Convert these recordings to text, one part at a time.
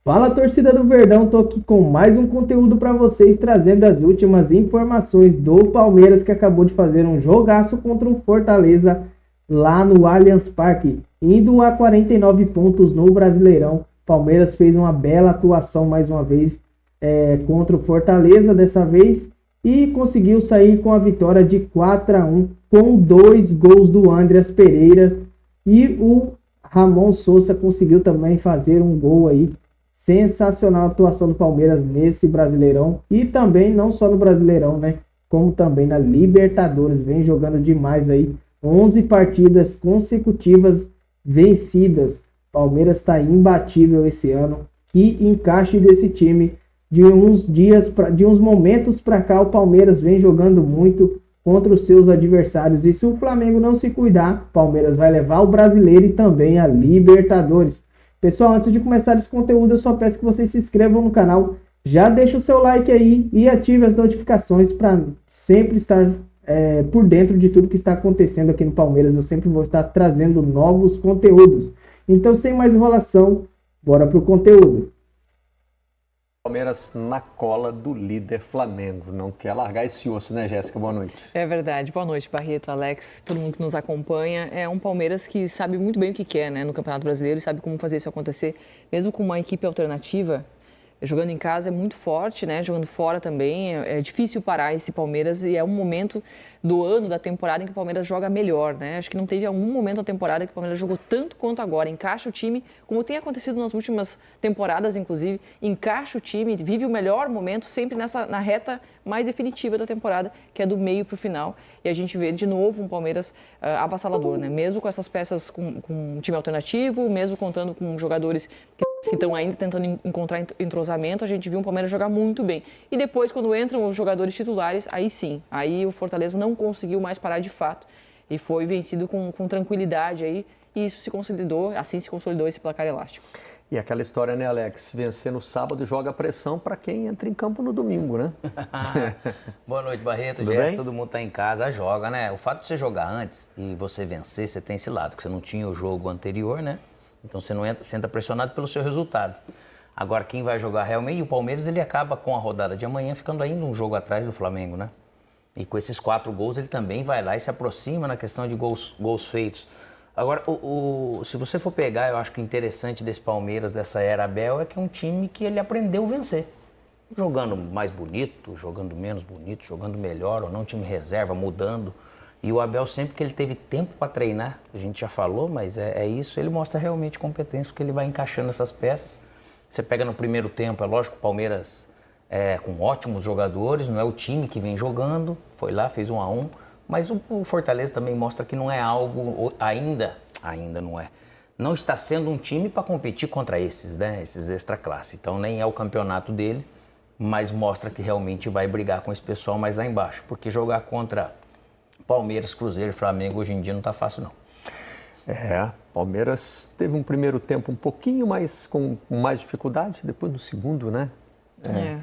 Fala, torcida do Verdão, tô aqui com mais um conteúdo para vocês, trazendo as últimas informações do Palmeiras, que acabou de fazer um jogaço contra o Fortaleza lá no Allianz Parque, indo a 49 pontos no Brasileirão. Palmeiras fez uma bela atuação mais uma vez contra o Fortaleza dessa vez e conseguiu sair com a vitória de 4-1 com 2 gols do Andreas Pereira, e o Ramon Sousa conseguiu também fazer um gol aí. Sensacional a atuação do Palmeiras nesse Brasileirão, e também não só no Brasileirão, né, como também na Libertadores. Vem jogando demais aí, 11 partidas consecutivas vencidas. Palmeiras está imbatível esse ano. Que encaixe desse time. De uns momentos para cá, o Palmeiras vem jogando muito contra os seus adversários, e se o Flamengo não se cuidar, o Palmeiras vai levar o Brasileiro e também a Libertadores. Pessoal, antes de começar esse conteúdo, eu só peço que vocês se inscrevam no canal, já deixa o seu like aí e ative as notificações para sempre estar por dentro de tudo que está acontecendo aqui no Palmeiras. Eu sempre vou estar trazendo novos conteúdos. Então, sem mais enrolação, bora pro conteúdo. Palmeiras na cola do líder Flamengo. Não quer largar esse osso, né, Jéssica? Boa noite. É verdade. Boa noite, Barreto, Alex, todo mundo que nos acompanha. É um Palmeiras que sabe muito bem o que quer, né, no Campeonato Brasileiro, e sabe como fazer isso acontecer, mesmo com uma equipe alternativa. Jogando em casa é muito forte, né? Jogando fora também é difícil parar esse Palmeiras, e é um momento do ano, da temporada, em que o Palmeiras joga melhor, né? Acho que não teve algum momento da temporada que o Palmeiras jogou tanto quanto agora. Encaixa o time, como tem acontecido nas últimas temporadas, inclusive, encaixa o time, vive o melhor momento sempre na reta mais definitiva da temporada, que é do meio para o final. E a gente vê de novo um Palmeiras avassalador, né? Mesmo com essas peças com um time alternativo, mesmo contando com jogadores que estão ainda tentando encontrar entrosamento, a gente viu um Palmeiras jogar muito bem. E depois, quando entram os jogadores titulares, aí sim, aí o Fortaleza não conseguiu mais parar de fato. E foi vencido com tranquilidade aí, e isso se consolidou, assim se consolidou esse placar elástico. E aquela história, né, Alex? Vencer no sábado joga pressão para quem entra em campo no domingo, né? Boa noite, Barreto, Jéssica, todo mundo tá em casa, joga, né? O fato de você jogar antes e você vencer, você tem esse lado, que você não tinha o jogo anterior, né? Então você não entra, você entra pressionado pelo seu resultado. Agora, quem vai jogar realmente, e o Palmeiras, ele acaba com a rodada de amanhã ficando ainda um jogo atrás do Flamengo, né? E com esses 4 gols, ele também vai lá e se aproxima na questão de gols feitos. Agora, se você for pegar, eu acho que o interessante desse Palmeiras, dessa era Abel, é que é um time que ele aprendeu a vencer. Jogando mais bonito, jogando menos bonito, jogando melhor ou não, time reserva, mudando. E o Abel, sempre que ele teve tempo para treinar, a gente já falou, mas é isso, ele mostra realmente competência, porque ele vai encaixando essas peças. Você pega no primeiro tempo, é lógico, o Palmeiras com ótimos jogadores, não é o time que vem jogando, foi lá, fez 1-1, mas o Fortaleza também mostra que não é algo, ainda não é. Não está sendo um time para competir contra esses, né, esses extra classe. Então nem é o campeonato dele, mas mostra que realmente vai brigar com esse pessoal mais lá embaixo, porque jogar contra Palmeiras, Cruzeiro e Flamengo hoje em dia não tá fácil, não. Palmeiras teve um primeiro tempo um pouquinho mais, com mais dificuldade, depois do segundo, né?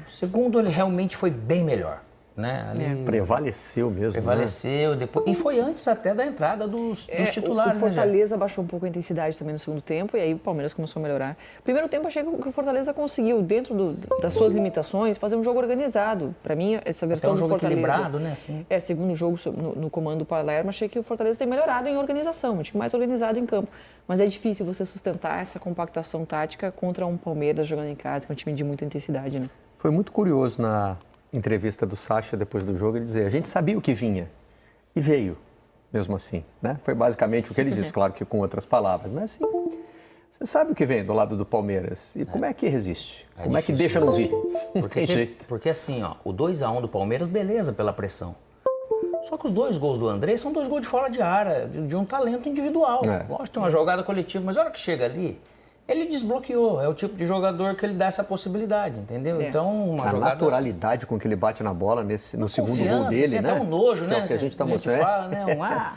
O segundo ele realmente foi bem melhor, né? Prevaleceu mesmo, Prevaleceu, né? depois, e foi antes até da entrada dos titulares. O Fortaleza baixou um pouco a intensidade também no segundo tempo, e aí o Palmeiras começou a melhorar. Primeiro tempo, achei que o Fortaleza conseguiu, dentro das suas limitações, fazer um jogo organizado. Para mim, essa versão do Fortaleza... equilibrado, né? Assim. Segundo jogo no comando do Palermo, achei que o Fortaleza tem melhorado em organização, um time mais organizado em campo. Mas é difícil você sustentar essa compactação tática contra um Palmeiras jogando em casa, que é um time de muita intensidade, né? Foi muito curioso na entrevista do Sacha depois do jogo ele dizer, a gente sabia o que vinha e veio mesmo assim, né? Foi basicamente o que ele disse, claro que com outras palavras, mas assim, você sabe o que vem do lado do Palmeiras e como é que resiste? Como é que deixa não vir? Não tem jeito. Porque assim, ó, o 2-1 do Palmeiras, beleza pela pressão. Só que os 2 gols do André são 2 gols de fora de área, de um talento individual. Lógico, tem uma jogada coletiva, mas a hora que chega ali, ele desbloqueou. É o tipo de jogador que ele dá essa possibilidade, entendeu? Então, a naturalidade com que ele bate na bola no segundo gol dele, assim, né? Até um nojo, né? É o que a gente está mostrando. Fala, né?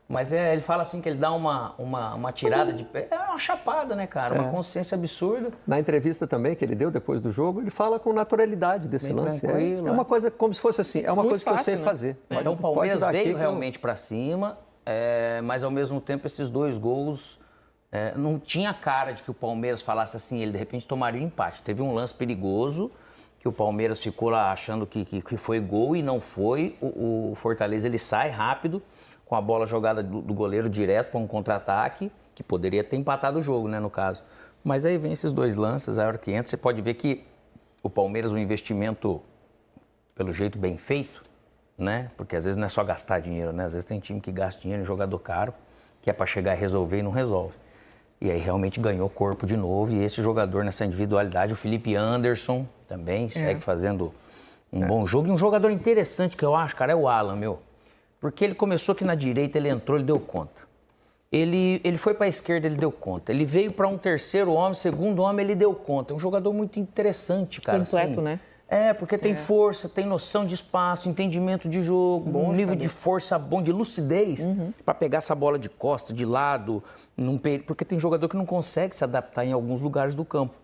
Mas ele fala assim que ele dá uma tirada de pé. É uma chapada, né, cara? Uma consciência absurda. Na entrevista também que ele deu depois do jogo, ele fala com naturalidade desse bem lance. Tranquilo, é uma coisa como se fosse assim, é uma muito coisa fácil, que eu sei né? fazer. Então o Palmeiras veio realmente para cima, mas ao mesmo tempo esses 2 gols Não tinha cara de que o Palmeiras falasse assim, ele de repente tomaria o empate. Teve um lance perigoso, que o Palmeiras ficou lá achando que foi gol e não foi. O Fortaleza ele sai rápido, com a bola jogada do goleiro direto para um contra-ataque, que poderia ter empatado o jogo, né, no caso. Mas aí vem esses 2 lances, a hora que entra, você pode ver que o Palmeiras, um investimento, pelo jeito, bem feito, né? Porque às vezes não é só gastar dinheiro, né? Às vezes tem time que gasta dinheiro em jogador caro, que é para chegar e resolver e não resolve. E aí realmente ganhou corpo de novo. E esse jogador nessa individualidade, o Felipe Anderson, também segue fazendo um bom jogo. E um jogador interessante que eu acho, cara, é o Alan, meu. Porque ele começou aqui na direita, ele entrou, ele deu conta. Ele foi para a esquerda, ele deu conta. Ele veio para um terceiro homem, segundo homem, ele deu conta. É um jogador muito interessante, cara. Completo, assim. né? Porque tem força, tem noção de espaço, entendimento de jogo, um nível de força bom, de lucidez, para pegar essa bola de costa, de lado, porque tem jogador que não consegue se adaptar em alguns lugares do campo.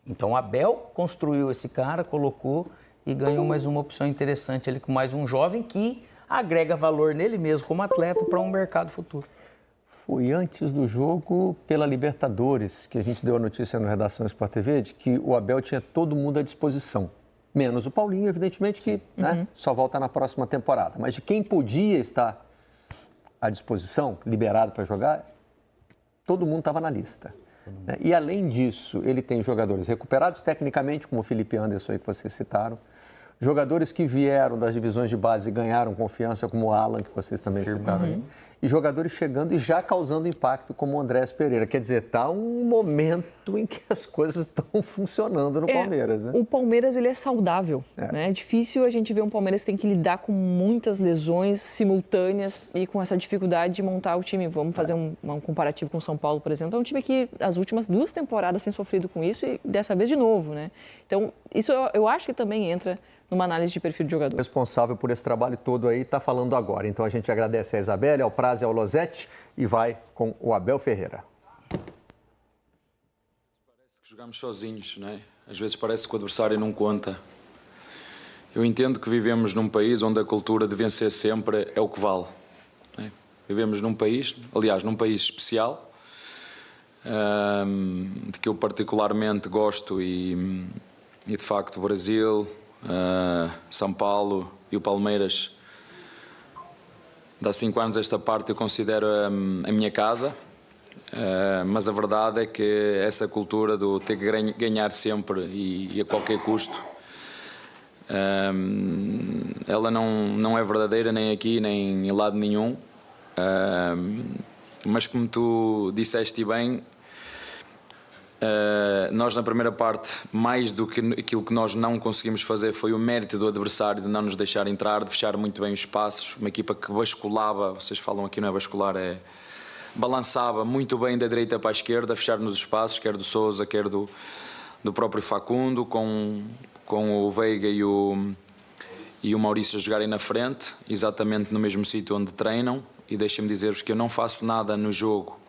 Então o Abel construiu esse cara, colocou e ganhou mais uma opção interessante ali com mais um jovem que agrega valor nele mesmo como atleta para um mercado futuro. Foi antes do jogo pela Libertadores que a gente deu a notícia no Redação Sport TV de que o Abel tinha todo mundo à disposição. Menos o Paulinho, evidentemente, que só volta na próxima temporada. Mas de quem podia estar à disposição, liberado para jogar, todo mundo estava na lista. E além disso, ele tem jogadores recuperados tecnicamente, como o Felipe Anderson aí que vocês citaram. Jogadores que vieram das divisões de base e ganharam confiança, como o Alan, que vocês também citaram aí. E jogadores chegando e já causando impacto, como o Andrés Pereira. Quer dizer, está um momento em que as coisas estão funcionando no Palmeiras, né? O Palmeiras, ele é saudável, né? É difícil a gente ver um Palmeiras que tem que lidar com muitas lesões simultâneas e com essa dificuldade de montar o time. Vamos fazer um comparativo com o São Paulo, por exemplo. É um time que as últimas 2 temporadas tem sofrido com isso e dessa vez de novo, né? Então, isso eu acho que também entra numa análise de perfil de jogador. O responsável por esse trabalho todo aí está falando agora. Então a gente agradece a Isabelle, ao Praz e ao Losetti e vai com o Abel Ferreira. Parece que jogamos sozinhos, não é? Às vezes parece que o adversário não conta. Eu entendo que vivemos num país onde a cultura de vencer sempre é o que vale. Não é? Vivemos num país, aliás, num país especial, de que eu particularmente gosto e de facto o Brasil, São Paulo e o Palmeiras, de há 5 anos esta parte eu considero a minha casa, mas a verdade é que essa cultura do ter que ganhar sempre e a qualquer custo, ela não é verdadeira nem aqui nem em lado nenhum, mas como tu disseste bem, nós na primeira parte, mais do que aquilo que nós não conseguimos fazer foi o mérito do adversário de não nos deixar entrar, de fechar muito bem os espaços, uma equipa que basculava, vocês falam aqui não é bascular, balançava muito bem da direita para a esquerda, fechar-nos os espaços, quer do Sousa, quer do próprio Facundo, com o Veiga e o Maurício a jogarem na frente, exatamente no mesmo sítio onde treinam, e deixem-me dizer-vos que eu não faço nada no jogo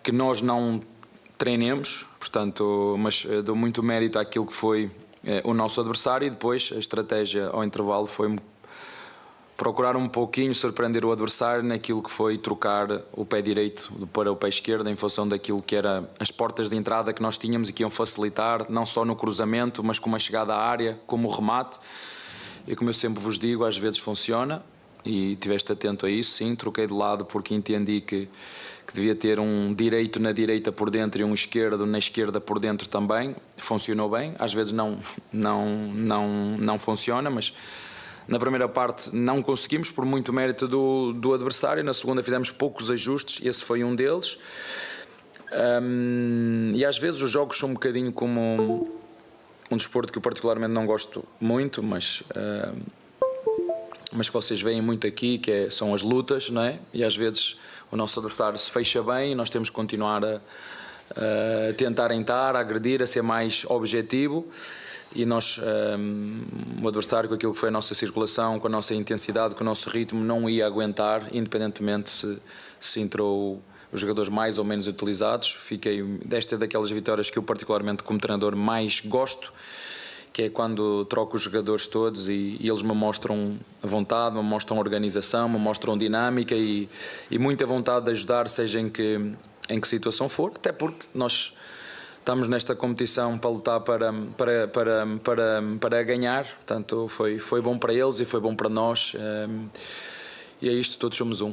que nós não treinemos, portanto, mas dou muito mérito àquilo que foi o nosso adversário, e depois a estratégia ao intervalo foi procurar um pouquinho surpreender o adversário naquilo que foi trocar o pé direito para o pé esquerdo em função daquilo que era as portas de entrada que nós tínhamos e que iam facilitar, não só no cruzamento, mas com uma chegada à área, como o remate. E como eu sempre vos digo, às vezes funciona, e estiveste atento a isso, sim, troquei de lado porque entendi que devia ter um direito na direita por dentro e um esquerdo na esquerda por dentro também. Funcionou bem, às vezes não funciona, mas na primeira parte não conseguimos por muito mérito do adversário, na segunda fizemos poucos ajustes, esse foi um deles. E às vezes os jogos são um bocadinho como um desporto que eu particularmente não gosto muito, mas que vocês veem muito aqui, são as lutas, não é? E às vezes o nosso adversário se fecha bem e nós temos que continuar a tentar entrar, a agredir, a ser mais objetivo, e nós, o adversário, com aquilo que foi a nossa circulação, com a nossa intensidade, com o nosso ritmo, não ia aguentar, independentemente se entrou os jogadores mais ou menos utilizados. Desta é daquelas vitórias que eu particularmente como treinador mais gosto, que é quando troco os jogadores todos e eles me mostram a vontade, me mostram a organização, me mostram dinâmica e muita vontade de ajudar, seja em que situação for, até porque nós estamos nesta competição para lutar para ganhar, portanto foi bom para eles e foi bom para nós, e é isto, todos somos um.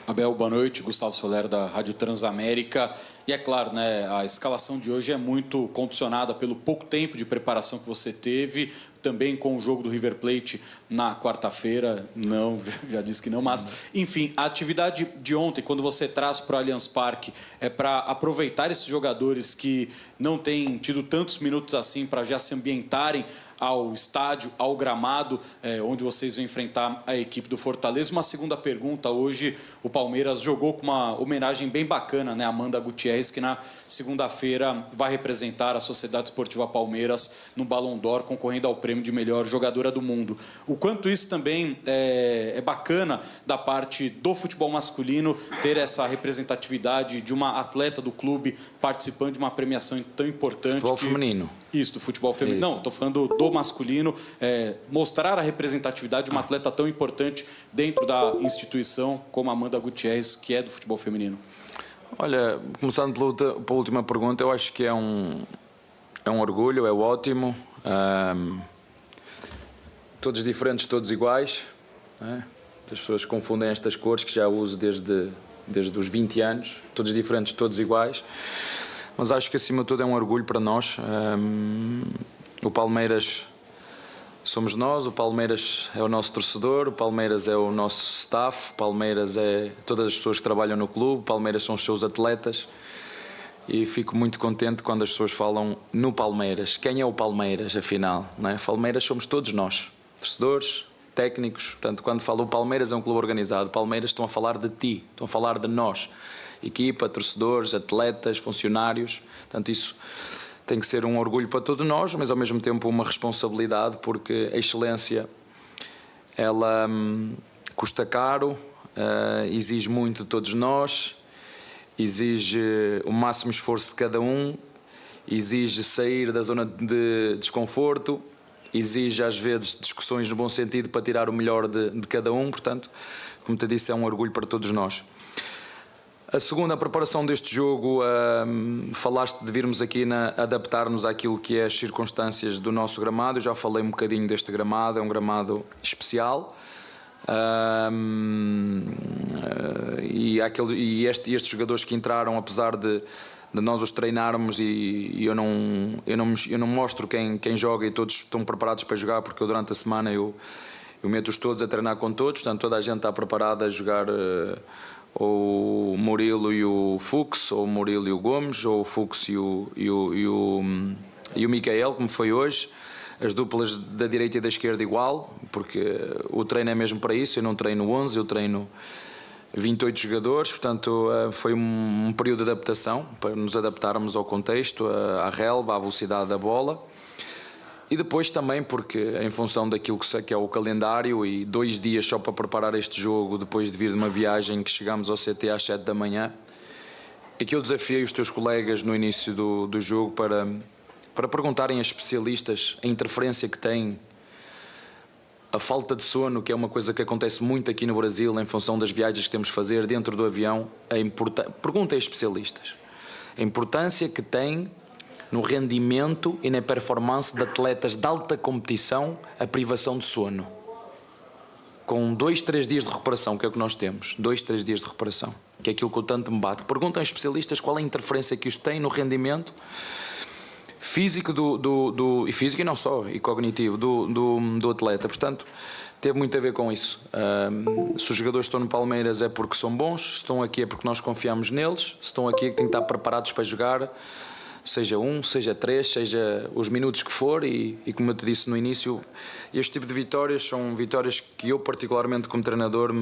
Abel, boa noite. Gustavo Soler, da Rádio Transamérica. E é claro, né, a escalação de hoje é muito condicionada pelo pouco tempo de preparação que você teve, também com o jogo do River Plate na quarta-feira. Não, já disse que não, mas, enfim, a atividade de ontem, quando você traz para o Allianz Parque, é para aproveitar esses jogadores que não têm tido tantos minutos assim para já se ambientarem ao estádio, ao gramado, onde vocês vão enfrentar a equipe do Fortaleza. Uma segunda pergunta, hoje o Palmeiras jogou com uma homenagem bem bacana, né? Amanda Gutierrez, que na segunda-feira vai representar a Sociedade Esportiva Palmeiras no Ballon d'Or, concorrendo ao prêmio de melhor jogadora do mundo. O quanto isso também é bacana da parte do futebol masculino, ter essa representatividade de uma atleta do clube participando de uma premiação tão importante. Futebol feminino. Isso, do futebol feminino. Isso. Não, estou falando do masculino, mostrar a representatividade de uma atleta tão importante dentro da instituição como a Amanda Gutierrez, que é do futebol feminino. Olha, começando pela última pergunta, eu acho que é um orgulho, é ótimo. Todos diferentes, todos iguais. As pessoas confundem estas cores que já uso desde os 20 anos. Todos diferentes, todos iguais. Mas acho que acima de tudo é um orgulho para nós. O Palmeiras somos nós, o Palmeiras é o nosso torcedor, o Palmeiras é o nosso staff, o Palmeiras é todas as pessoas que trabalham no clube, o Palmeiras são os seus atletas e fico muito contente quando as pessoas falam no Palmeiras. Quem é o Palmeiras, afinal? Não é? Palmeiras somos todos nós, torcedores, técnicos, portanto, quando falo o Palmeiras é um clube organizado, o Palmeiras estão a falar de ti, estão a falar de nós, equipa, torcedores, atletas, funcionários, portanto isso tem que ser um orgulho para todos nós, mas ao mesmo tempo uma responsabilidade, porque a excelência ela custa caro, exige muito de todos nós, exige o máximo esforço de cada um, exige sair da zona de desconforto, exige às vezes discussões no bom sentido para tirar o melhor de cada um, portanto, como te disse, é um orgulho para todos nós. A segunda, a preparação deste jogo, falaste de virmos aqui adaptar-nos àquilo que é as circunstâncias do nosso gramado. Eu já falei um bocadinho deste gramado, é um gramado especial. Estes jogadores que entraram, apesar de nós os treinarmos e eu não mostro quem joga e todos estão preparados para jogar, porque eu durante a semana eu meto-os todos a treinar com todos, portanto toda a gente está preparada a jogar ou o Murilo e o Fux, ou o Murilo e o Gomes, ou o Fux e o Micael, como foi hoje. As duplas da direita e da esquerda igual, porque o treino é mesmo para isso. Eu não treino 11, eu treino 28 jogadores, portanto foi um período de adaptação para nos adaptarmos ao contexto, à relva, à velocidade da bola. E depois também porque, em função daquilo que é o calendário, e 2 dias só para preparar este jogo, depois de vir de uma viagem que chegámos ao CT às 7 da manhã, é que eu desafiei os teus colegas no início do jogo para perguntarem a especialistas a interferência que tem a falta de sono, que é uma coisa que acontece muito aqui no Brasil, em função das viagens que temos de fazer dentro do avião. Perguntem a especialistas a importância que tem no rendimento e na performance de atletas de alta competição a privação de sono. Com 2, 3 dias de recuperação, que é o que nós temos, 2, 3 dias de recuperação, que é aquilo que eu tanto me bato. Perguntem aos especialistas qual é a interferência que isto tem no rendimento físico e físico e não só, e cognitivo do atleta. Portanto, teve muito a ver com isso. Se os jogadores estão no Palmeiras é porque são bons, se estão aqui é porque nós confiamos neles, se estão aqui é que têm que estar preparados para jogar, seja 1, seja 3, seja os minutos que for, e como eu te disse no início, este tipo de vitórias são vitórias que eu particularmente como treinador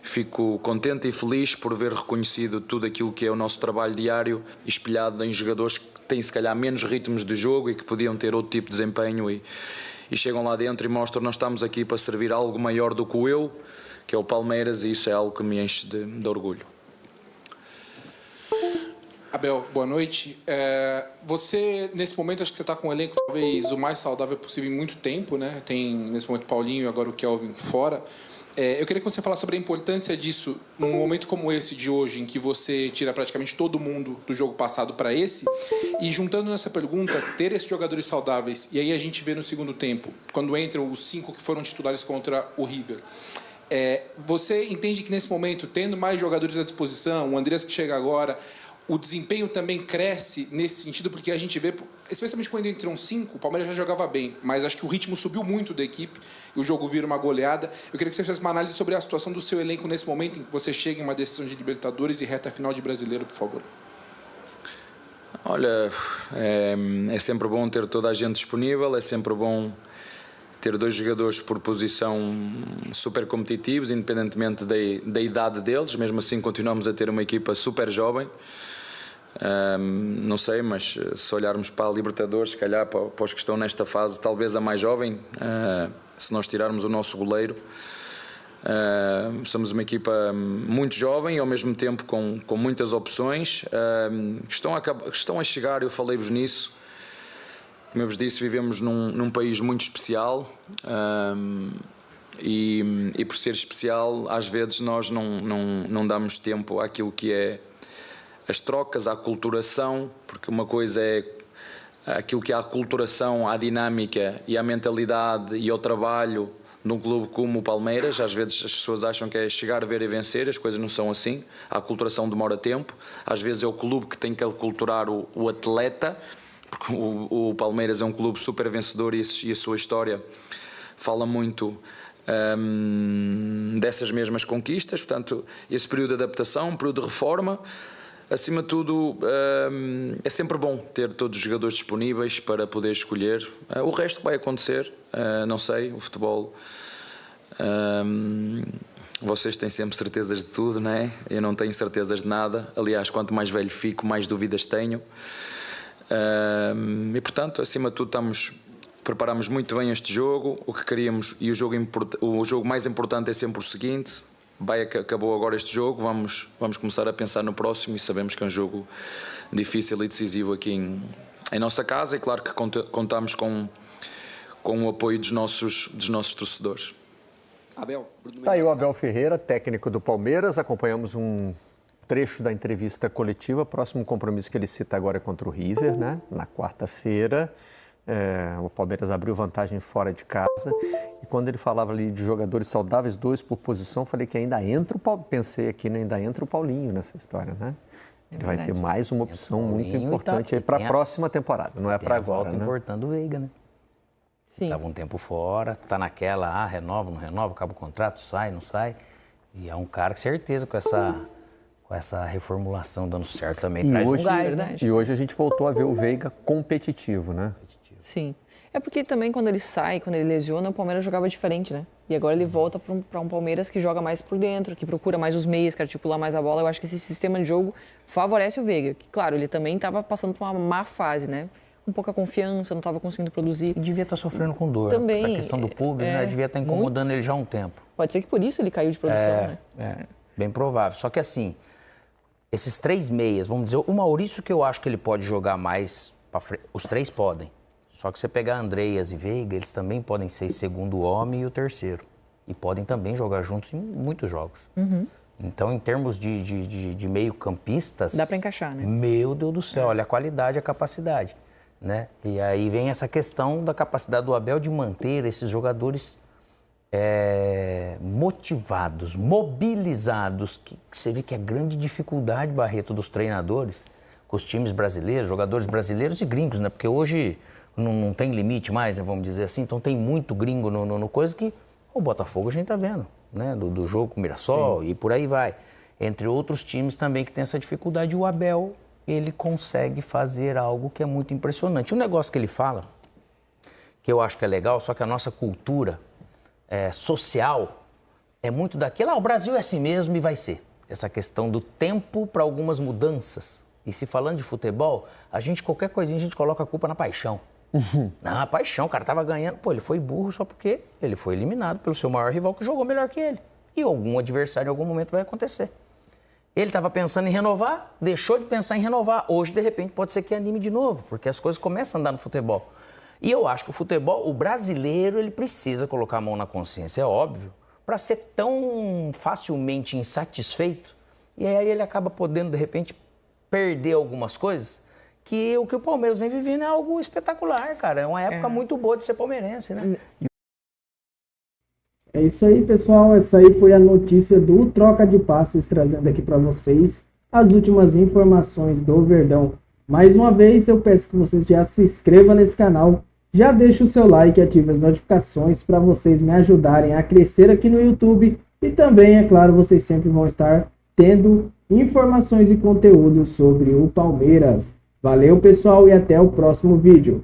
fico contente e feliz por ver reconhecido tudo aquilo que é o nosso trabalho diário, espelhado em jogadores que têm se calhar menos ritmos de jogo e que podiam ter outro tipo de desempenho e chegam lá dentro e mostram que nós estamos aqui para servir algo maior do que o eu, que é o Palmeiras, e isso é algo que me enche de orgulho. Abel, boa noite. Você, nesse momento, acho que você está com um elenco talvez o mais saudável possível em muito tempo, né? Tem, nesse momento, Paulinho e agora o Kelvin fora. Eu queria que você falasse sobre a importância disso num momento como esse de hoje, em que você tira praticamente todo mundo do jogo passado para esse. E juntando nessa pergunta, ter esses jogadores saudáveis, e aí a gente vê no segundo tempo, quando entram os 5 que foram titulares contra o River. Você entende que nesse momento, tendo mais jogadores à disposição, o Andreas que chega agora, o desempenho também cresce nesse sentido, porque a gente vê, especialmente quando entram 5, o Palmeiras já jogava bem, mas acho que o ritmo subiu muito da equipe e o jogo vira uma goleada. Eu queria que você fizesse uma análise sobre a situação do seu elenco nesse momento em que você chega em uma decisão de Libertadores e reta final de Brasileiro, por favor. Olha, é sempre bom ter toda a gente disponível, é sempre bom ter 2 jogadores por posição super competitivos, independentemente da idade deles. Mesmo assim continuamos a ter uma equipa super jovem. Não sei, mas se olharmos para a Libertadores, se calhar para os que estão nesta fase, talvez a mais jovem, se nós tirarmos o nosso goleiro, somos uma equipa muito jovem e ao mesmo tempo com muitas opções que estão a chegar. Eu falei-vos nisso. Como eu vos disse, vivemos num país muito especial e por ser especial, às vezes nós não damos tempo àquilo que é as trocas, à aculturação, porque uma coisa é aquilo que é a aculturação, à dinâmica e à mentalidade e ao trabalho de um clube como o Palmeiras. Às vezes as pessoas acham que é chegar, ver e vencer, as coisas não são assim. A aculturação demora tempo, às vezes é o clube que tem que aculturar o atleta, porque o Palmeiras é um clube super vencedor e a sua história fala muito dessas mesmas conquistas. Portanto, esse período de adaptação, período de reforma, acima de tudo, é sempre bom ter todos os jogadores disponíveis para poder escolher. O resto vai acontecer, não sei, o futebol... vocês têm sempre certezas de tudo, não é? Eu não tenho certezas de nada. Aliás, quanto mais velho fico, mais dúvidas tenho. E portanto, acima de tudo, preparamos muito bem este jogo. O que queríamos, e o jogo mais importante é sempre o seguinte: acabou agora este jogo, vamos começar a pensar no próximo, e sabemos que é um jogo difícil e decisivo aqui em nossa casa, e claro que contamos com o apoio dos nossos torcedores. Abel, tá aí o Abel Ferreira, técnico do Palmeiras. Acompanhamos um trecho da entrevista coletiva. Próximo compromisso que ele cita agora é contra o River, né? Na quarta-feira. O Palmeiras abriu vantagem fora de casa. E quando ele falava ali de jogadores saudáveis, 2 por posição, falei que ainda entra o Paulinho. Pensei aqui, né? Ainda entra o Paulinho nessa história, né? Ele vai ter mais uma opção muito importante aí para a próxima temporada, não é para agora, né? Importando o Veiga, né? Sim. Estava um tempo fora, tá naquela, renova, não renova, acaba o contrato, sai, não sai. E é um cara que, certeza, com essa reformulação dando certo também, e traz hoje, um gás, né? E hoje a gente voltou a ver o Veiga competitivo, né? Sim. É porque também quando ele sai, quando ele lesiona, o Palmeiras jogava diferente, né? E agora ele volta para um Palmeiras que joga mais por dentro, que procura mais os meias, que articula mais a bola. Eu acho que esse sistema de jogo favorece o Veiga. Que, claro, ele também estava passando por uma má fase, né? Com pouca confiança, não estava conseguindo produzir. E devia estar sofrendo com dor. Também, essa questão do público, né? Devia estar incomodando ele já há um tempo. Pode ser que por isso ele caiu de produção, né? Bem provável. Só que assim, esses 3 meias, vamos dizer, o Maurício, que eu acho que ele pode jogar mais para frente, os 3 podem. Só que você pegar Andreas e Veiga, eles também podem ser segundo homem e o terceiro. E podem também jogar juntos em muitos jogos. Uhum. Então, em termos de meio-campistas... Dá para encaixar, né? Meu Deus do céu, olha a qualidade e a capacidade, né? E aí vem essa questão da capacidade do Abel de manter esses jogadores motivados, mobilizados, que você vê que é a grande dificuldade, Barreto, dos treinadores com os times brasileiros, jogadores brasileiros e gringos, né? Porque hoje não tem limite mais, né? Vamos dizer assim, então tem muito gringo no coisa que o Botafogo a gente tá vendo, né? Do jogo com o Mirassol. Sim. E por aí vai. Entre outros times também que tem essa dificuldade, o Abel, ele consegue fazer algo que é muito impressionante. Um negócio que ele fala, que eu acho que é legal, só que a nossa cultura social é muito daquilo, o Brasil é assim mesmo e vai ser. Essa questão do tempo para algumas mudanças. E se falando de futebol, qualquer coisinha, a gente coloca a culpa na paixão. Não, a paixão, o cara tava ganhando. Pô, ele foi burro só porque ele foi eliminado pelo seu maior rival que jogou melhor que ele. E algum adversário em algum momento vai acontecer. Ele estava pensando em renovar, deixou de pensar em renovar. Hoje, de repente, pode ser que anime de novo, porque as coisas começam a andar no futebol. E eu acho que o futebol, o brasileiro, ele precisa colocar a mão na consciência, é óbvio, para ser tão facilmente insatisfeito. E aí ele acaba podendo, de repente, perder algumas coisas, que o Palmeiras vem vivendo é algo espetacular, cara. É uma época muito boa de ser palmeirense, né? É isso aí, pessoal. Essa aí foi a notícia do Troca de Passes, trazendo aqui para vocês as últimas informações do Verdão. Mais uma vez, eu peço que vocês já se inscrevam nesse canal, já deixe o seu like e ative as notificações para vocês me ajudarem a crescer aqui no YouTube. E também, é claro, vocês sempre vão estar tendo informações e conteúdo sobre o Palmeiras. Valeu, pessoal, e até o próximo vídeo.